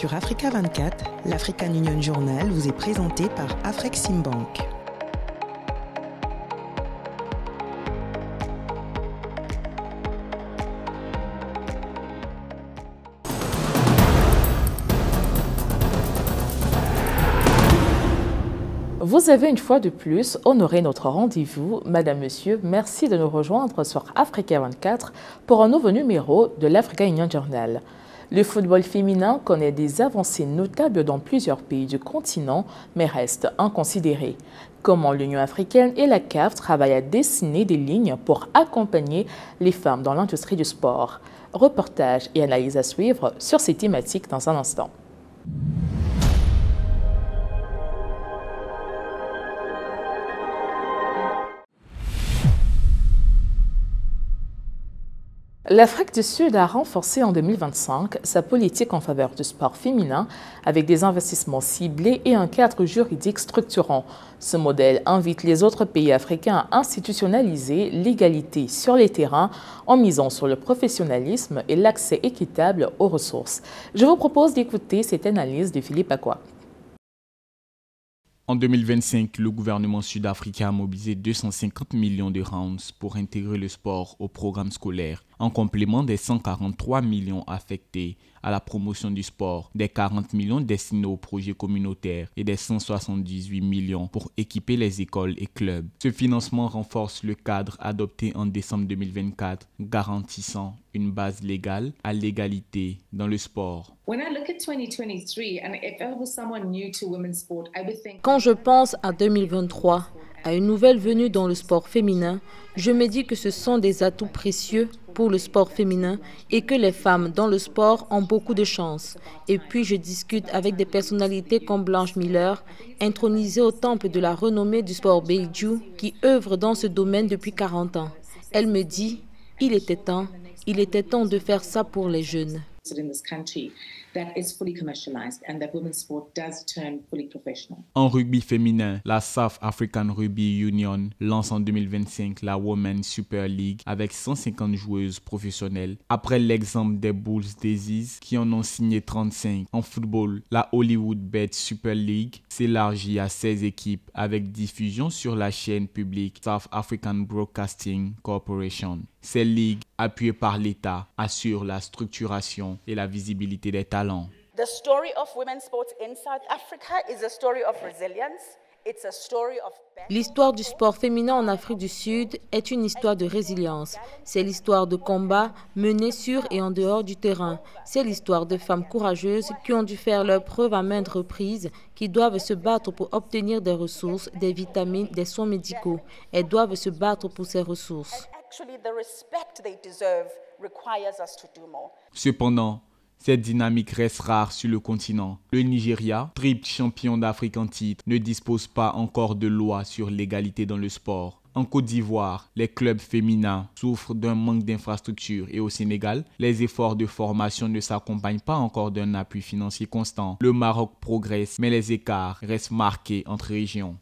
Sur Africa 24, l'African Union Journal vous est présenté par Afreximbank. Vous avez une fois de plus honoré notre rendez-vous. Madame, Monsieur, merci de nous rejoindre sur Africa 24 pour un nouveau numéro de l'African Union Journal. Le football féminin connaît des avancées notables dans plusieurs pays du continent, mais reste inconsidéré. Comment l'Union africaine et la CAF travaillent à dessiner des lignes pour accompagner les femmes dans l'industrie du sport. Reportage et analyse à suivre sur ces thématiques dans un instant. L'Afrique du Sud a renforcé en 2025 sa politique en faveur du sport féminin avec des investissements ciblés et un cadre juridique structurant. Ce modèle invite les autres pays africains à institutionnaliser l'égalité sur les terrains en misant sur le professionnalisme et l'accès équitable aux ressources. Je vous propose d'écouter cette analyse de Philippe Akwa. En 2025, le gouvernement sud-africain a mobilisé 250 millions de rands pour intégrer le sport au programme scolaire, en complément des 143 millions affectés à la promotion du sport, des 40 millions destinés aux projets communautaires et des 178 millions pour équiper les écoles et clubs. Ce financement renforce le cadre adopté en décembre 2024, garantissant une base légale à l'égalité dans le sport. Quand je pense à 2023, à une nouvelle venue dans le sport féminin, je me dis que ce sont des atouts précieux pour le sport féminin et que les femmes dans le sport ont beaucoup de chance. Et puis je discute avec des personnalités comme Blanche Miller, intronisée au temple de la renommée du sport Beidou, qui œuvre dans ce domaine depuis 40 ans. Elle me dit, il était temps de faire ça pour les jeunes. En rugby féminin, la South African Rugby Union lance en 2025 la Women's Super League avec 150 joueuses professionnelles. Après l'exemple des Bulls Daisies qui en ont signé 35. En football, la Hollywood Bet Super League s'élargit à 16 équipes avec diffusion sur la chaîne publique South African Broadcasting Corporation. Ces ligues, appuyées par l'État, assurent la structuration et la visibilité des talents. The story of women's sports in South Africa is a story of resilience. It's a story of... L'histoire du sport féminin en Afrique du Sud est une histoire de résilience. C'est l'histoire de combats menés sur et en dehors du terrain. C'est l'histoire de femmes courageuses qui ont dû faire leurs preuves à maintes reprises, qui doivent se battre pour obtenir des ressources, des vitamines, des soins médicaux. Elles doivent se battre pour ces ressources. Cependant, cette dynamique reste rare sur le continent. Le Nigeria, triple champion d'Afrique en titre, ne dispose pas encore de loi sur l'égalité dans le sport. En Côte d'Ivoire, les clubs féminins souffrent d'un manque d'infrastructures et au Sénégal, les efforts de formation ne s'accompagnent pas encore d'un appui financier constant. Le Maroc progresse, mais les écarts restent marqués entre régions.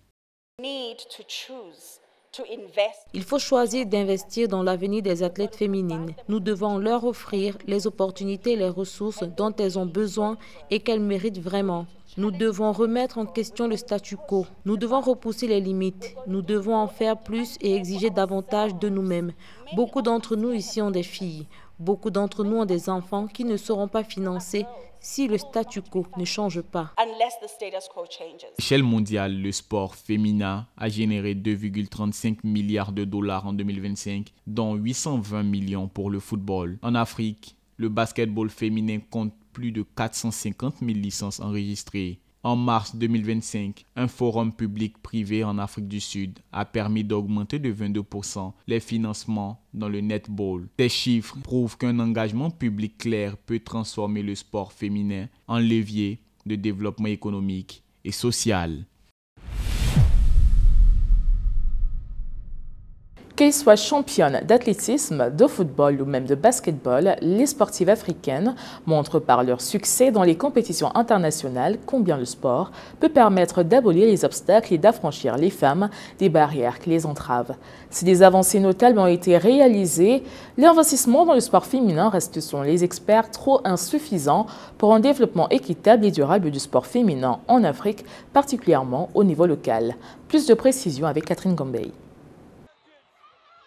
Il faut choisir d'investir dans l'avenir des athlètes féminines. Nous devons leur offrir les opportunités et les ressources dont elles ont besoin et qu'elles méritent vraiment. Nous devons remettre en question le statu quo. Nous devons repousser les limites. Nous devons en faire plus et exiger davantage de nous-mêmes. Beaucoup d'entre nous ici ont des filles. Beaucoup d'entre nous ont des enfants qui ne seront pas financés si le statu quo ne change pas. À l'échelle mondiale, le sport féminin a généré 2,35 milliards de dollars en 2025, dont 820 millions pour le football. En Afrique, le basketball féminin compte plus de 450 000 licences enregistrées. En mars 2025, un forum public-privé en Afrique du Sud a permis d'augmenter de 22% les financements dans le netball. Ces chiffres prouvent qu'un engagement public clair peut transformer le sport féminin en levier de développement économique et social. Qu'elles soient championnes d'athlétisme, de football ou même de basketball, les sportives africaines montrent par leur succès dans les compétitions internationales combien le sport peut permettre d'abolir les obstacles et d'affranchir les femmes des barrières qui les entravent. Si des avancées notables ont été réalisées, l'investissement dans le sport féminin reste, selon les experts, trop insuffisant pour un développement équitable et durable du sport féminin en Afrique, particulièrement au niveau local. Plus de précisions avec Catherine Gombey.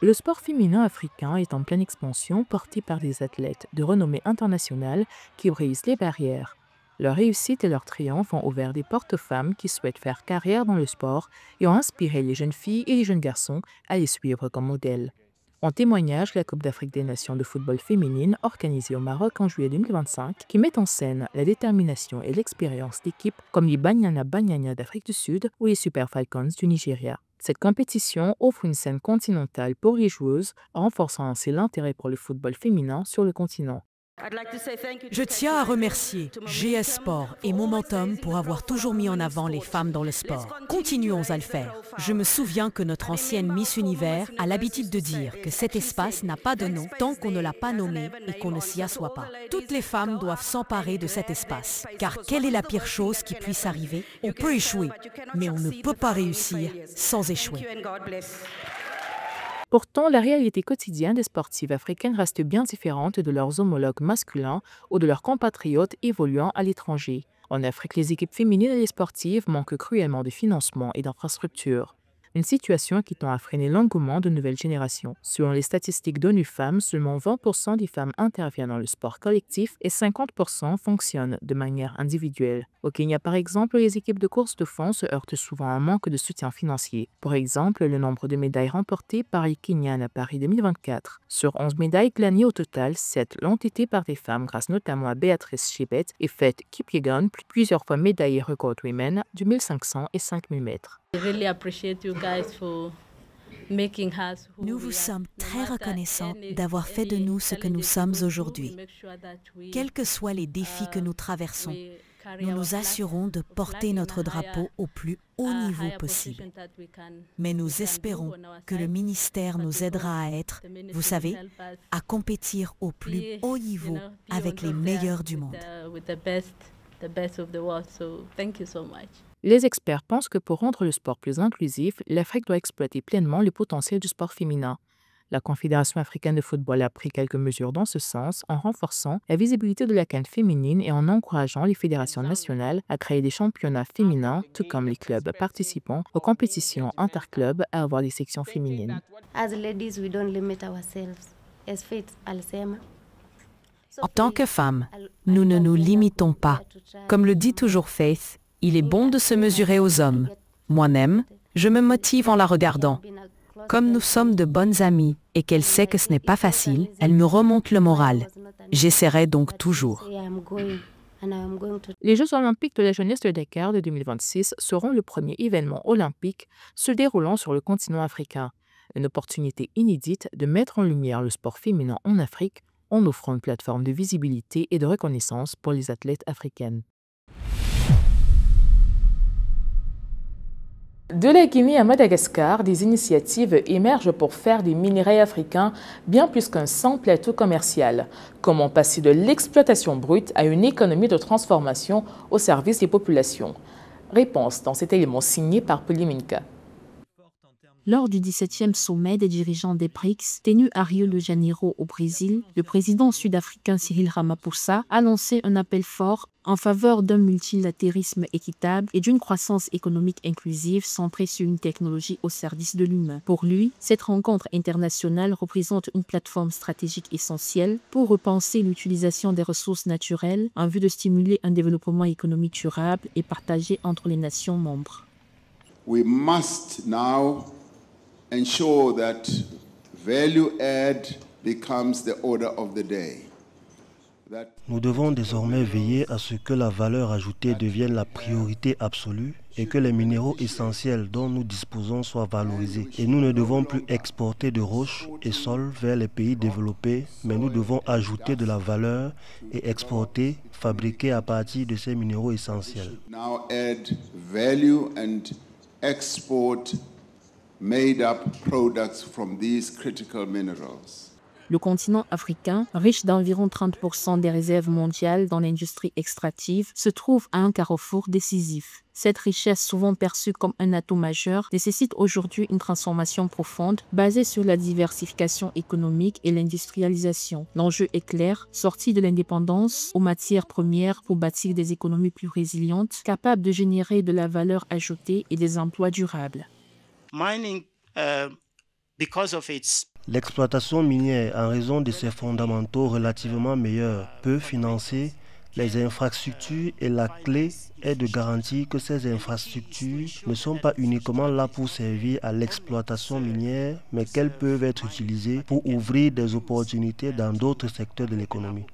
Le sport féminin africain est en pleine expansion, porté par des athlètes de renommée internationale qui brisent les barrières. Leur réussite et leur triomphe ont ouvert des portes aux femmes qui souhaitent faire carrière dans le sport et ont inspiré les jeunes filles et les jeunes garçons à les suivre comme modèles. En témoignage, la Coupe d'Afrique des Nations de football féminine, organisée au Maroc en juillet 2025, qui met en scène la détermination et l'expérience d'équipes comme les Banyana Banyana d'Afrique du Sud ou les Super Falcons du Nigeria. Cette compétition offre une scène continentale pour les joueuses, renforçant ainsi l'intérêt pour le football féminin sur le continent. Je tiens à remercier GS Sport et Momentum pour avoir toujours mis en avant les femmes dans le sport. Continuons à le faire. Je me souviens que notre ancienne Miss Univers a l'habitude de dire que cet espace n'a pas de nom tant qu'on ne l'a pas nommé et qu'on ne s'y assoit pas. Toutes les femmes doivent s'emparer de cet espace, car quelle est la pire chose qui puisse arriver? On peut échouer, mais on ne peut pas réussir sans échouer. Pourtant, la réalité quotidienne des sportives africaines reste bien différente de leurs homologues masculins ou de leurs compatriotes évoluant à l'étranger. En Afrique, les équipes féminines et les sportives manquent cruellement de financement et d'infrastructures. Une situation qui tend à freiner l'engouement de nouvelles générations. Selon les statistiques d'ONU Femmes, seulement 20% des femmes interviennent dans le sport collectif et 50% fonctionnent de manière individuelle. Au Kenya, par exemple, les équipes de course de fond se heurtent souvent à un manque de soutien financier. Pour exemple, le nombre de médailles remportées par les Kenyans à Paris 2024. Sur 11 médailles glanées au total, 7 l'ont été par des femmes grâce notamment à Béatrice Chebet et Faith Kipyegon, plusieurs fois médaillée record women du 1500 et 5000 mètres. Nous vous sommes très reconnaissants d'avoir fait de nous ce que nous sommes aujourd'hui. Quels que soient les défis que nous traversons, nous nous assurons de porter notre drapeau au plus haut niveau possible. Mais nous espérons que le ministère nous aidera à être, vous savez, à compétir au plus haut niveau avec les meilleurs du monde. Les experts pensent que pour rendre le sport plus inclusif, l'Afrique doit exploiter pleinement le potentiel du sport féminin. La Confédération africaine de football a pris quelques mesures dans ce sens en renforçant la visibilité de la CAN féminine et en encourageant les fédérations nationales à créer des championnats féminins, tout comme les clubs participants aux compétitions interclubs à avoir des sections féminines. En tant que femmes, nous ne nous limitons pas. Comme le dit toujours Faith, il est bon de se mesurer aux hommes. Moi-même, je me motive en la regardant. Comme nous sommes de bonnes amies et qu'elle sait que ce n'est pas facile, elle me remonte le moral. J'essaierai donc toujours. Les Jeux olympiques de la jeunesse de Dakar de 2026 seront le premier événement olympique se déroulant sur le continent africain. Une opportunité inédite de mettre en lumière le sport féminin en Afrique en offrant une plateforme de visibilité et de reconnaissance pour les athlètes africaines. De la Guinée à Madagascar, des initiatives émergent pour faire des minerais africains bien plus qu'un simple atout commercial. Comment passer de l'exploitation brute à une économie de transformation au service des populations? Réponse dans cet élément signé par Pauline Minka. Lors du 17e sommet des dirigeants des BRICS, tenu à Rio de Janeiro au Brésil, le président sud-africain Cyril Ramaphosa a lancé un appel fort en faveur d'un multilatérisme équitable et d'une croissance économique inclusive centrée sur une technologie au service de l'humain. Pour lui, cette rencontre internationale représente une plateforme stratégique essentielle pour repenser l'utilisation des ressources naturelles en vue de stimuler un développement économique durable et partagé entre les nations membres. We must now ensure that value add becomes the order of the day. Nous devons désormais veiller à ce que la valeur ajoutée devienne la priorité absolue et que les minéraux essentiels dont nous disposons soient valorisés. Et nous ne devons plus exporter de roches et sols vers les pays développés, mais nous devons ajouter de la valeur et exporter, fabriquer à partir de ces minéraux essentiels. Now add value and export made-up products from these critical minerals. Le continent africain, riche d'environ 30% des réserves mondiales dans l'industrie extractive, se trouve à un carrefour décisif. Cette richesse, souvent perçue comme un atout majeur, nécessite aujourd'hui une transformation profonde basée sur la diversification économique et l'industrialisation. L'enjeu est clair, sortir de l'indépendance aux matières premières pour bâtir des économies plus résilientes, capables de générer de la valeur ajoutée et des emplois durables. L'exploitation minière, en raison de ses fondamentaux relativement meilleurs, peut financer les infrastructures et la clé est de garantir que ces infrastructures ne sont pas uniquement là pour servir à l'exploitation minière, mais qu'elles peuvent être utilisées pour ouvrir des opportunités dans d'autres secteurs de l'économie.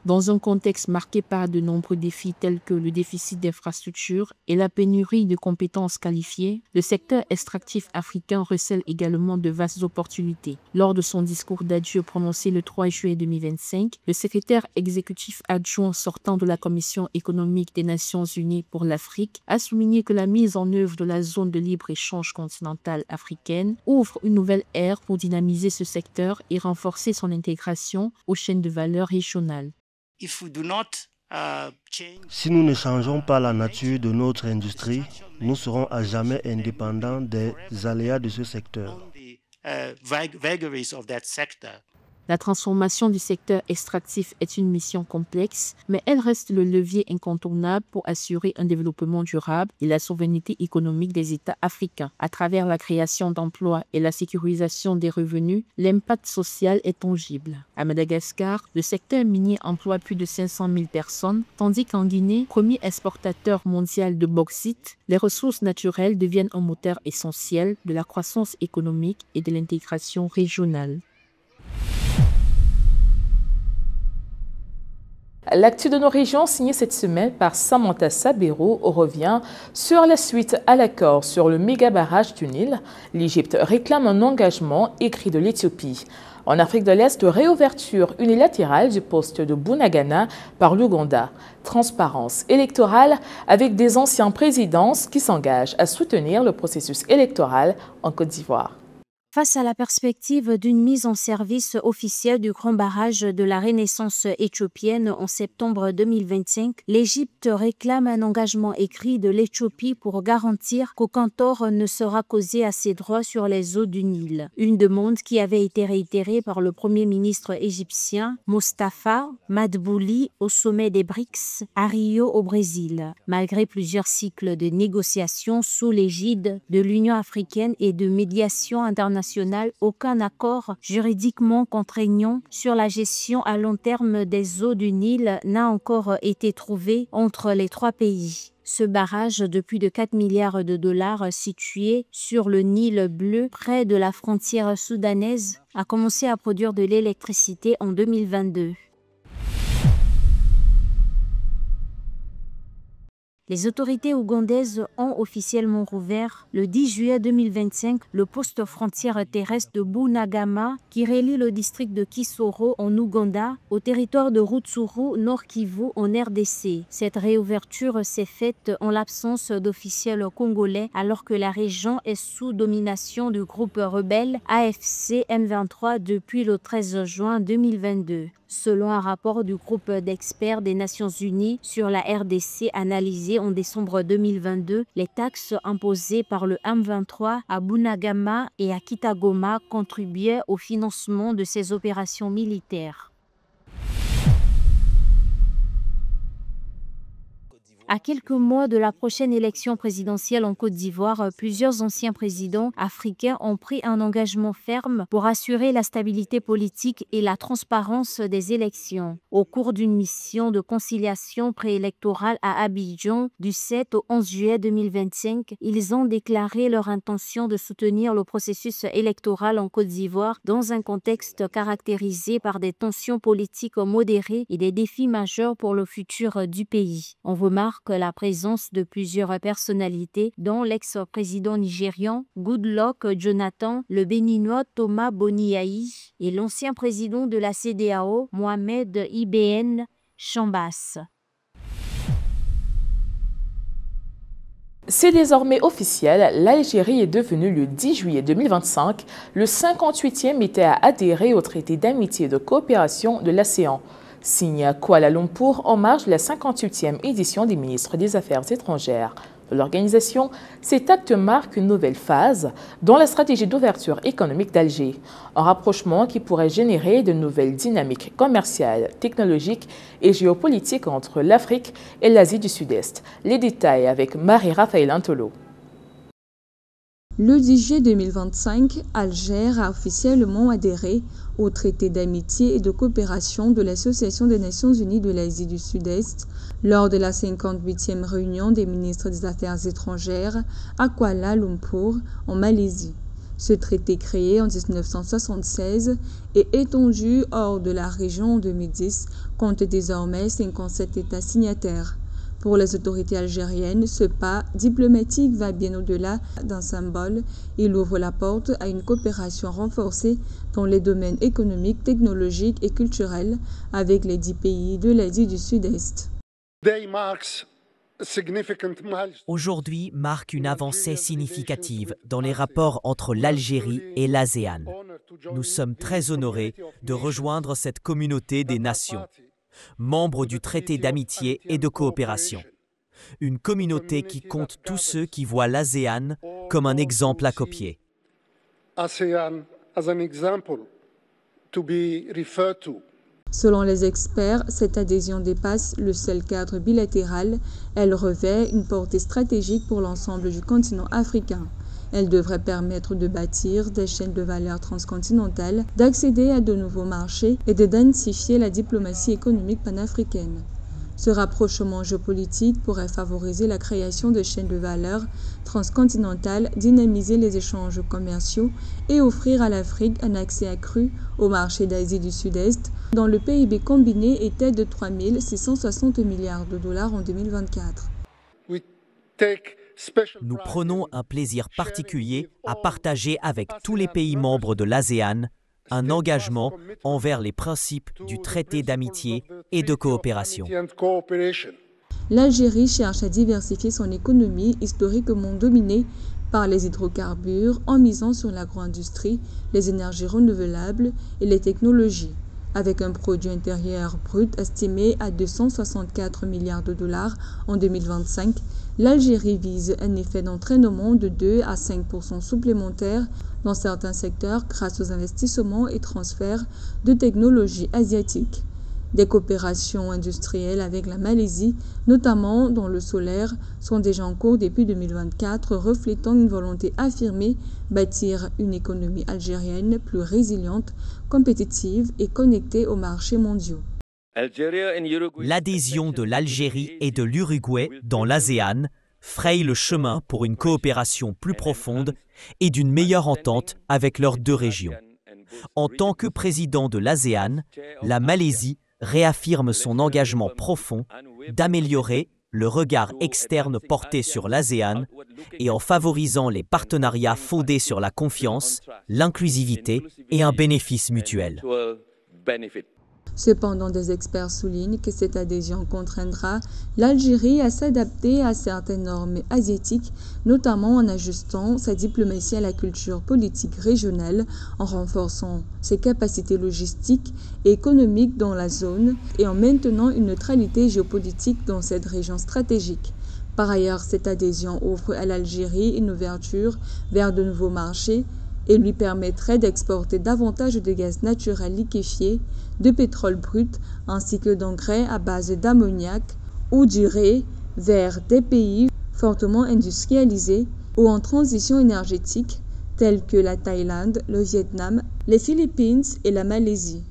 Dans un contexte marqué par de nombreux défis tels que le déficit d'infrastructures et la pénurie de compétences qualifiées, le secteur extractif africain recèle également de vastes opportunités. Lors de son discours d'adieu prononcé le 3 juillet 2025, le secrétaire exécutif adjoint sortant de la Commission économique des Nations Unies pour l'Afrique a souligné que la mise en œuvre de la zone de libre-échange continentale africaine ouvre une nouvelle ère pour dynamiser ce secteur et renforcer son intégration aux chaînes de valeur régionales. Si nous ne changeons pas la nature de notre industrie, nous serons à jamais indépendants des aléas de ce secteur. La transformation du secteur extractif est une mission complexe, mais elle reste le levier incontournable pour assurer un développement durable et la souveraineté économique des États africains. À travers la création d'emplois et la sécurisation des revenus, l'impact social est tangible. À Madagascar, le secteur minier emploie plus de 500 000 personnes, tandis qu'en Guinée, premier exportateur mondial de bauxite, les ressources naturelles deviennent un moteur essentiel de la croissance économique et de l'intégration régionale. L'actu de nos régions signée cette semaine par Samantha Sabero revient sur la suite à l'accord sur le méga barrage du Nil. L'Égypte réclame un engagement écrit de l'Éthiopie. En Afrique de l'Est, réouverture unilatérale du poste de Bunagana par l'Ouganda. Transparence électorale avec des anciens présidents qui s'engagent à soutenir le processus électoral en Côte d'Ivoire. Face à la perspective d'une mise en service officielle du grand barrage de la Renaissance éthiopienne en septembre 2025, l'Égypte réclame un engagement écrit de l'Éthiopie pour garantir qu'aucun tort ne sera causé à ses droits sur les eaux du Nil. Une demande qui avait été réitérée par le Premier ministre égyptien Mostafa Madbouli au sommet des BRICS à Rio au Brésil. Malgré plusieurs cycles de négociations sous l'égide de l'Union africaine et de médiation internationale, aucun accord juridiquement contraignant sur la gestion à long terme des eaux du Nil n'a encore été trouvé entre les trois pays. Ce barrage de plus de 4 milliards de dollars situé sur le Nil bleu près de la frontière soudanaise a commencé à produire de l'électricité en 2022. Les autorités ougandaises ont officiellement rouvert le 10 juillet 2025 le poste frontière terrestre de Bunagana qui relie le district de Kisoro en Ouganda au territoire de Rutshuru, Nord Kivu en RDC. Cette réouverture s'est faite en l'absence d'officiels congolais alors que la région est sous domination du groupe rebelle AFC M23 depuis le 13 juin 2022. Selon un rapport du groupe d'experts des Nations Unies sur la RDC analysé en décembre 2022, les taxes imposées par le M23 à Bunagana et à Kitagoma contribuaient au financement de ces opérations militaires. À quelques mois de la prochaine élection présidentielle en Côte d'Ivoire, plusieurs anciens présidents africains ont pris un engagement ferme pour assurer la stabilité politique et la transparence des élections. Au cours d'une mission de conciliation préélectorale à Abidjan du 7 au 11 juillet 2025, ils ont déclaré leur intention de soutenir le processus électoral en Côte d'Ivoire dans un contexte caractérisé par des tensions politiques modérées et des défis majeurs pour le futur du pays. On remarque la présence de plusieurs personnalités, dont l'ex-président nigérian Goodluck Jonathan, le béninois Thomas Boniaï et l'ancien président de la CEDEAO, Mohamed Ibn Chambas. C'est désormais officiel, l'Algérie est devenue le 10 juillet 2025 le 58e État à adhérer au traité d'amitié et de coopération de l'ASEAN, signé à Kuala Lumpur en marge de la 58e édition des ministres des Affaires étrangères. De l'organisation, cet acte marque une nouvelle phase dans la stratégie d'ouverture économique d'Alger, un rapprochement qui pourrait générer de nouvelles dynamiques commerciales, technologiques et géopolitiques entre l'Afrique et l'Asie du Sud-Est. Les détails avec Marie-Raphaël Antolo. Le 10 juillet 2025, Alger a officiellement adhéré au traité d'amitié et de coopération de l'Association des Nations Unies de l'Asie du Sud-Est lors de la 58e réunion des ministres des Affaires étrangères à Kuala Lumpur, en Malaisie. Ce traité, créé en 1976 et étendu hors de la région en 2010, compte désormais 57 États signataires. Pour les autorités algériennes, ce pas diplomatique va bien au-delà d'un symbole. Il ouvre la porte à une coopération renforcée dans les domaines économiques, technologiques et culturels avec les 10 pays de l'Asie du Sud-Est. Aujourd'hui marque une avancée significative dans les rapports entre l'Algérie et l'ASEAN. Nous sommes très honorés de rejoindre cette communauté des nations, membres du traité d'amitié et de coopération. Une communauté qui compte tous ceux qui voient l'ASEAN comme un exemple à copier. Selon les experts, cette adhésion dépasse le seul cadre bilatéral. Elle revêt une portée stratégique pour l'ensemble du continent africain. Elle devrait permettre de bâtir des chaînes de valeur transcontinentales, d'accéder à de nouveaux marchés et de densifier la diplomatie économique panafricaine. Ce rapprochement géopolitique pourrait favoriser la création de chaînes de valeur transcontinentales, dynamiser les échanges commerciaux et offrir à l'Afrique un accès accru au marché d'Asie du Sud-Est, dont le PIB combiné était de 3 660 milliards de dollars en 2024. Nous prenons un plaisir particulier à partager avec tous les pays membres de l'ASEAN un engagement envers les principes du traité d'amitié et de coopération. L'Algérie cherche à diversifier son économie historiquement dominée par les hydrocarbures en misant sur l'agro-industrie, les énergies renouvelables et les technologies. Avec un produit intérieur brut estimé à 264 milliards de dollars en 2025, l'Algérie vise un effet d'entraînement de 2 à 5% supplémentaires dans certains secteurs grâce aux investissements et transferts de technologies asiatiques. Des coopérations industrielles avec la Malaisie, notamment dans le solaire, sont déjà en cours depuis 2024, reflétant une volonté affirmée de bâtir une économie algérienne plus résiliente, compétitive et connectée aux marchés mondiaux. L'adhésion de l'Algérie et de l'Uruguay dans l'ASEAN fraye le chemin pour une coopération plus profonde et d'une meilleure entente avec leurs deux régions. En tant que président de l'ASEAN, la Malaisie réaffirme son engagement profond d'améliorer le regard externe porté sur l'ASEAN et en favorisant les partenariats fondés sur la confiance, l'inclusivité et un bénéfice mutuel. Cependant, des experts soulignent que cette adhésion contraindra l'Algérie à s'adapter à certaines normes asiatiques, notamment en ajustant sa diplomatie à la culture politique régionale, en renforçant ses capacités logistiques et économiques dans la zone et en maintenant une neutralité géopolitique dans cette région stratégique. Par ailleurs, cette adhésion offre à l'Algérie une ouverture vers de nouveaux marchés et lui permettrait d'exporter davantage de gaz naturel liquéfié, de pétrole brut ainsi que d'engrais à base d'ammoniac ou d'urée vers des pays fortement industrialisés ou en transition énergétique tels que la Thaïlande, le Vietnam, les Philippines et la Malaisie.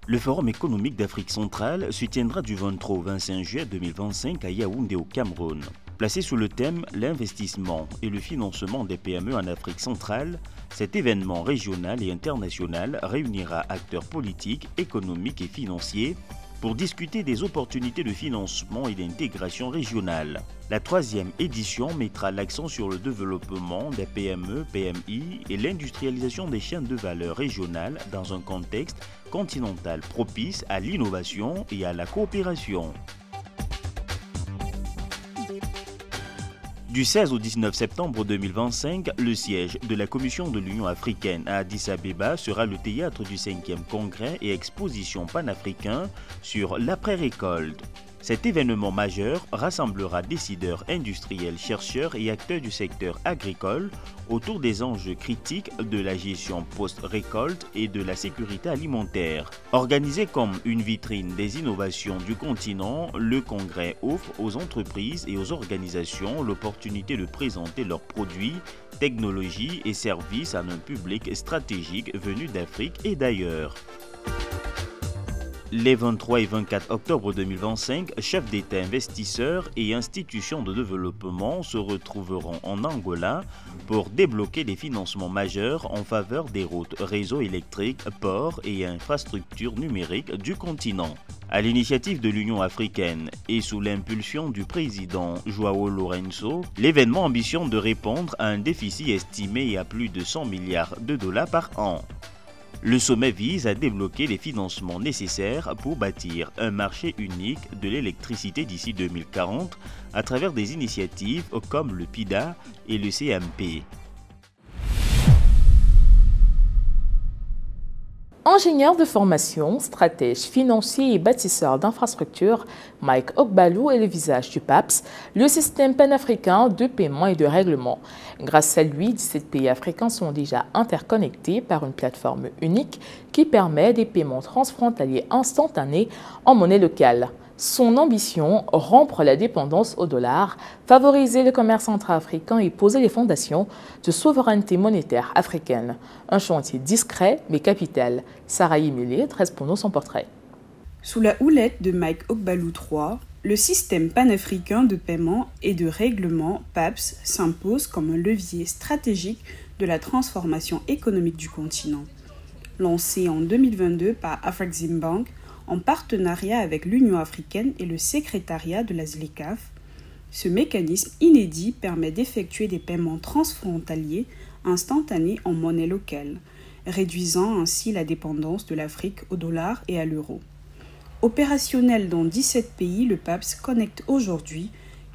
Le Forum économique d'Afrique centrale se tiendra du 23 au 25 juillet 2025 à Yaoundé au Cameroun. Placé sous le thème « L'investissement et le financement des PME en Afrique centrale », cet événement régional et international réunira acteurs politiques, économiques et financiers pour discuter des opportunités de financement et d'intégration régionale. La 3e édition mettra l'accent sur le développement des PME, PMI et l'industrialisation des chaînes de valeur régionales dans un contexte continental propice à l'innovation et à la coopération. Du 16 au 19 septembre 2025, le siège de la Commission de l'Union africaine à Addis Abeba sera le théâtre du 5e congrès et exposition panafricain sur l'après-récolte. Cet événement majeur rassemblera décideurs industriels, chercheurs et acteurs du secteur agricole autour des enjeux critiques de la gestion post-récolte et de la sécurité alimentaire. Organisé comme une vitrine des innovations du continent, le congrès offre aux entreprises et aux organisations l'opportunité de présenter leurs produits, technologies et services à un public stratégique venu d'Afrique et d'ailleurs. Les 23 et 24 octobre 2025, chefs d'État, investisseurs et institutions de développement se retrouveront en Angola pour débloquer des financements majeurs en faveur des routes, réseaux électriques, ports et infrastructures numériques du continent. À l'initiative de l'Union africaine et sous l'impulsion du président João Lourenço, l'événement ambitionne de répondre à un déficit estimé à plus de 100 milliards de dollars par an. Le sommet vise à débloquer les financements nécessaires pour bâtir un marché unique de l'électricité d'ici 2040 à travers des initiatives comme le PIDA et le CMP. Ingénieur de formation, stratège financier et bâtisseur d'infrastructures, Mike Ogbalou est le visage du PAPS, le système panafricain de paiement et de règlement. Grâce à lui, 17 pays africains sont déjà interconnectés par une plateforme unique qui permet des paiements transfrontaliers instantanés en monnaie locale. Son ambition, rompre la dépendance au dollar, favoriser le commerce intra-africain et poser les fondations de souveraineté monétaire africaine. Un chantier discret mais capital. Sarah Yemele dresse pour nous son portrait. Sous la houlette de Mike Ogbalou III, le système panafricain de paiement et de règlement PAPS s'impose comme un levier stratégique de la transformation économique du continent. Lancé en 2022 par Afreximbank, en partenariat avec l'Union africaine et le secrétariat de la ZLECAf, ce mécanisme inédit permet d'effectuer des paiements transfrontaliers instantanés en monnaie locale, réduisant ainsi la dépendance de l'Afrique au dollar et à l'euro. Opérationnel dans 17 pays, le PAPS connecte aujourd'hui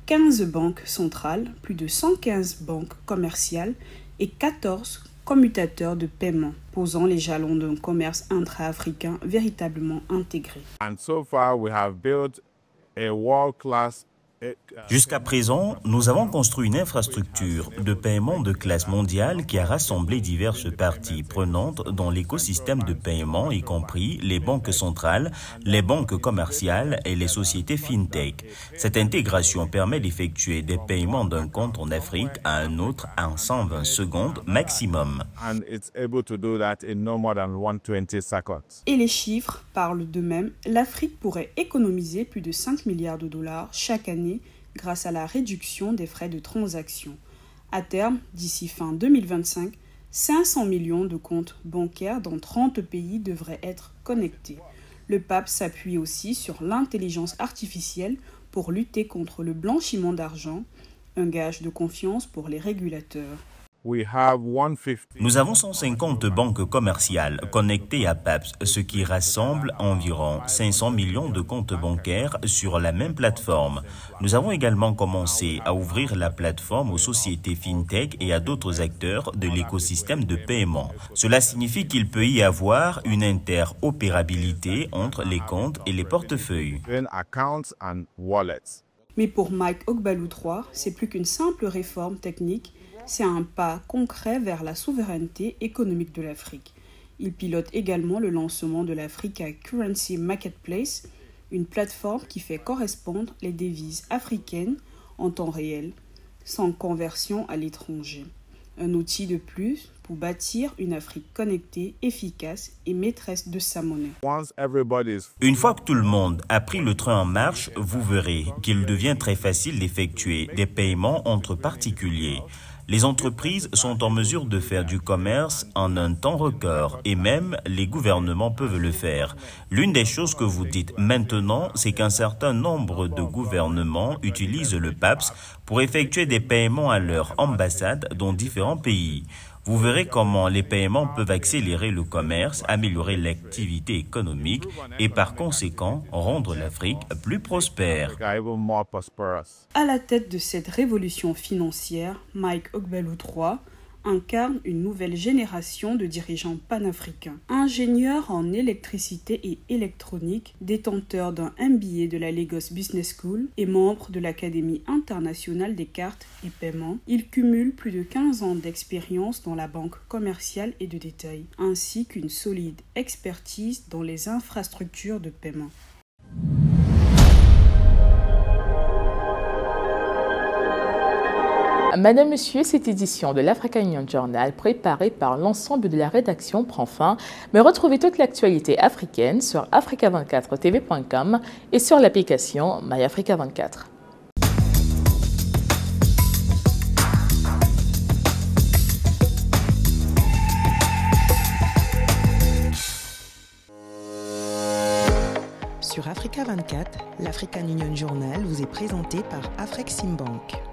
15 banques centrales, plus de 115 banques commerciales et 14 commutateurs de paiement, posant les jalons d'un commerce intra-africain véritablement intégré. Jusqu'à présent, nous avons construit une infrastructure de paiement de classe mondiale qui a rassemblé diverses parties prenantes dans l'écosystème de paiement, y compris les banques centrales, les banques commerciales et les sociétés fintech. Cette intégration permet d'effectuer des paiements d'un compte en Afrique à un autre en 120 secondes maximum. Et les chiffres parlent d'eux-mêmes. L'Afrique pourrait économiser plus de 5 milliards de dollars chaque année grâce à la réduction des frais de transaction. À terme, d'ici fin 2025, 500 millions de comptes bancaires dans 30 pays devraient être connectés. Le PAPS s'appuie aussi sur l'intelligence artificielle pour lutter contre le blanchiment d'argent, un gage de confiance pour les régulateurs. Nous avons 150 banques commerciales connectées à PAPS, ce qui rassemble environ 500 millions de comptes bancaires sur la même plateforme. Nous avons également commencé à ouvrir la plateforme aux sociétés fintech et à d'autres acteurs de l'écosystème de paiement. Cela signifie qu'il peut y avoir une interopérabilité entre les comptes et les portefeuilles. Mais pour Mike Ogbalou III, c'est plus qu'une simple réforme technique. C'est un pas concret vers la souveraineté économique de l'Afrique. Il pilote également le lancement de l'Africa Currency Marketplace, une plateforme qui fait correspondre les devises africaines en temps réel, sans conversion à l'étranger. Un outil de plus pour bâtir une Afrique connectée, efficace et maîtresse de sa monnaie. Une fois que tout le monde a pris le train en marche, vous verrez qu'il devient très facile d'effectuer des paiements entre particuliers. Les entreprises sont en mesure de faire du commerce en un temps record et même les gouvernements peuvent le faire. L'une des choses que vous dites maintenant, c'est qu'un certain nombre de gouvernements utilisent le PAPS pour effectuer des paiements à leur ambassade dans différents pays. Vous verrez comment les paiements peuvent accélérer le commerce, améliorer l'activité économique et par conséquent rendre l'Afrique plus prospère. À la tête de cette révolution financière, Mike Ogbelou III incarne une nouvelle génération de dirigeants panafricains. Ingénieur en électricité et électronique, détenteur d'un MBA de la Lagos Business School et membre de l'Académie internationale des cartes et paiements, il cumule plus de 15 ans d'expérience dans la banque commerciale et de détail, ainsi qu'une solide expertise dans les infrastructures de paiement. Madame, Monsieur, cette édition de l'Africa Union Journal préparée par l'ensemble de la rédaction prend fin, mais retrouvez toute l'actualité africaine sur africa24tv.com et sur l'application MyAfrica24. Sur Africa 24, l'African Union Journal vous est présenté par Afreximbank.